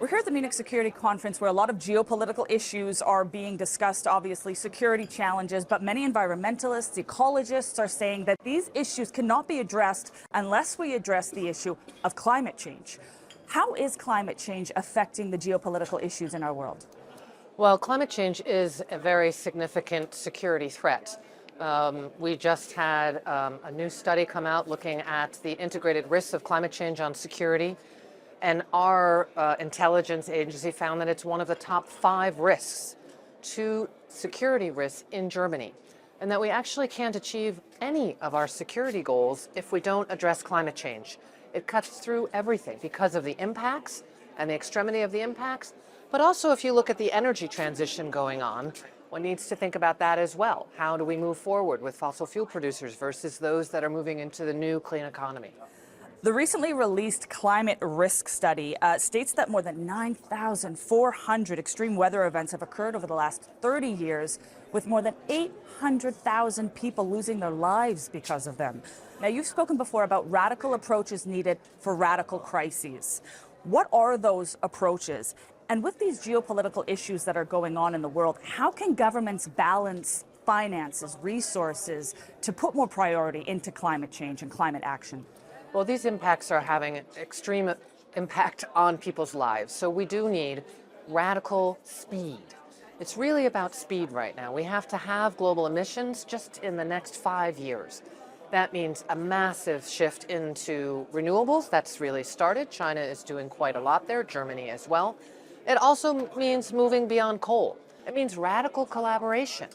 We're here at the Munich Security Conference where a lot of geopolitical issues are being discussed, obviously security challenges, but many environmentalists, ecologists are saying that these issues cannot be addressed unless we address the issue of climate change. How is climate change affecting the geopolitical issues in our world? Well, climate change is a very significant security threat. We just had a new study come out looking at the integrated risks of climate change on security. And our intelligence agency found that it's one of the top 5 risks to security risks in Germany. And that we actually can't achieve any of our security goals if we don't address climate change. It cuts through everything because of the impacts and the extremity of the impacts. But also if you look at the energy transition going on, one needs to think about that as well. How do we move forward with fossil fuel producers versus those that are moving into the new clean economy? The recently released climate risk study states that more than 9,400 extreme weather events have occurred over the last 30 years, with more than 800,000 people losing their lives because of them. Now, you've spoken before about radical approaches needed for radical crises. What are those approaches? And with these geopolitical issues that are going on in the world, how can governments balance finances, resources to put more priority into climate change and climate action? Well, these impacts are having an extreme impact on people's lives. So we do need radical speed. It's really about speed right now. We have to have global emissions just in the next 5 years. That means a massive shift into renewables. That's really started. China is doing quite a lot there, Germany as well. It also means moving beyond coal. It means radical collaboration.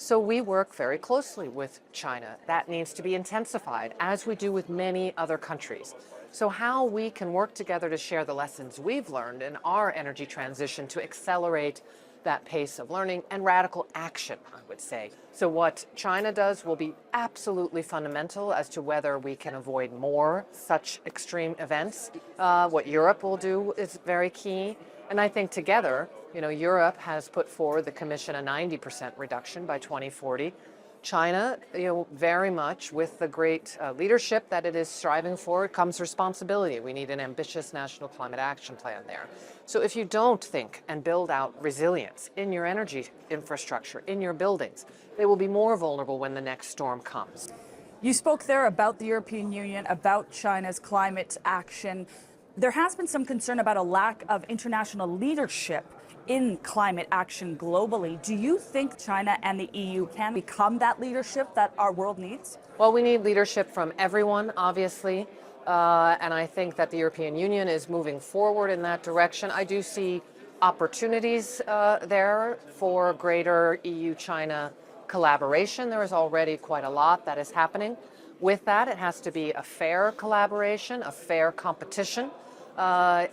So we work very closely with China. That needs to be intensified, as we do with many other countries. So how we can work together to share the lessons we've learned in our energy transition to accelerate that pace of learning and radical action, I would say. So what China does will be absolutely fundamental as to whether we can avoid more such extreme events. What Europe will do is very key. And I think together, Europe has put forward the Commission a 90% reduction by 2040. China, very much with the great leadership that it is striving for, comes responsibility. We need an ambitious national climate action plan there. So if you don't think and build out resilience in your energy infrastructure, in your buildings, they will be more vulnerable when the next storm comes. You spoke there about the European Union, about China's climate action. There has been some concern about a lack of international leadership in climate action globally. Do you think China and the EU can become that leadership that our world needs? Well, we need leadership from everyone, obviously. And I think that the European Union is moving forward in that direction. I do see opportunities there for greater EU-China collaboration. There is already quite a lot that is happening. With that, it has to be a fair collaboration, a fair competition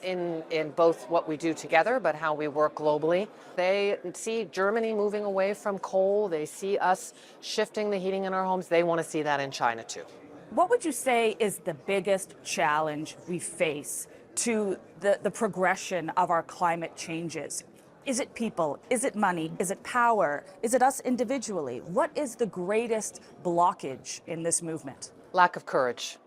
in both what we do together, but how we work globally. They see Germany moving away from coal. They see us shifting the heating in our homes. They want to see that in China too. What would you say is the biggest challenge we face to the progression of our climate changes? Is it people? Is it money? Is it power? Is it us individually? What is the greatest blockage in this movement? Lack of courage.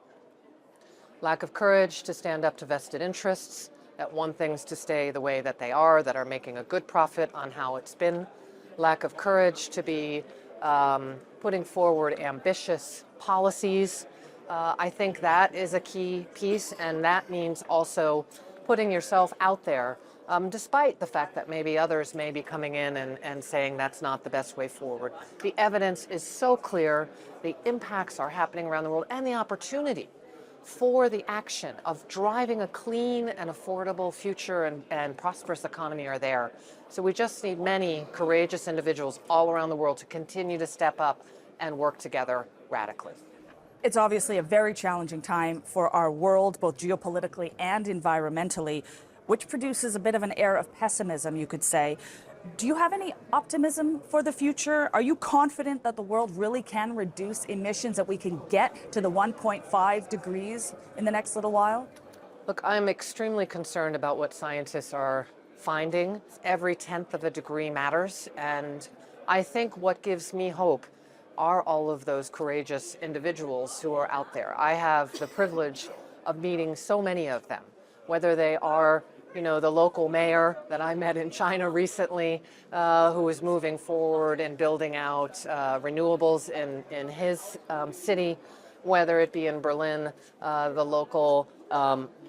Lack of courage to stand up to vested interests that want things to stay the way that they are, that are making a good profit on how it's been. Lack of courage to be putting forward ambitious policies. I think that is a key piece, and that means also putting yourself out there. Despite the fact that maybe others may be coming in and saying that's not the best way forward. The evidence is so clear, the impacts are happening around the world, and the opportunity for the action of driving a clean and affordable future and prosperous economy are there. So we just need many courageous individuals all around the world to continue to step up and work together radically. It's obviously a very challenging time for our world, both geopolitically and environmentally, which produces a bit of an air of pessimism, you could say. Do you have any optimism for the future? Are you confident that the world really can reduce emissions, that we can get to the 1.5 degrees in the next little while? Look, I'm extremely concerned about what scientists are finding. Every 1/10 of a degree matters, and I think what gives me hope are all of those courageous individuals who are out there. I have the privilege of meeting so many of them, whether they are you know, the local mayor that I met in China recently, who is moving forward and building out renewables in his city, whether it be in Berlin, the local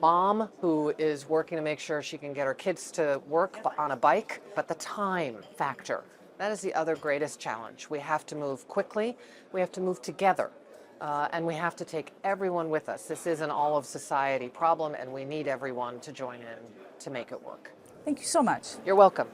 mom who is working to make sure she can get her kids to work on a bike, but the time factor. That is the other greatest challenge. We have to move quickly, we have to move together, and we have to take everyone with us. This is an all of society problem, and we need everyone to join in to make it work. Thank you so much. You're welcome.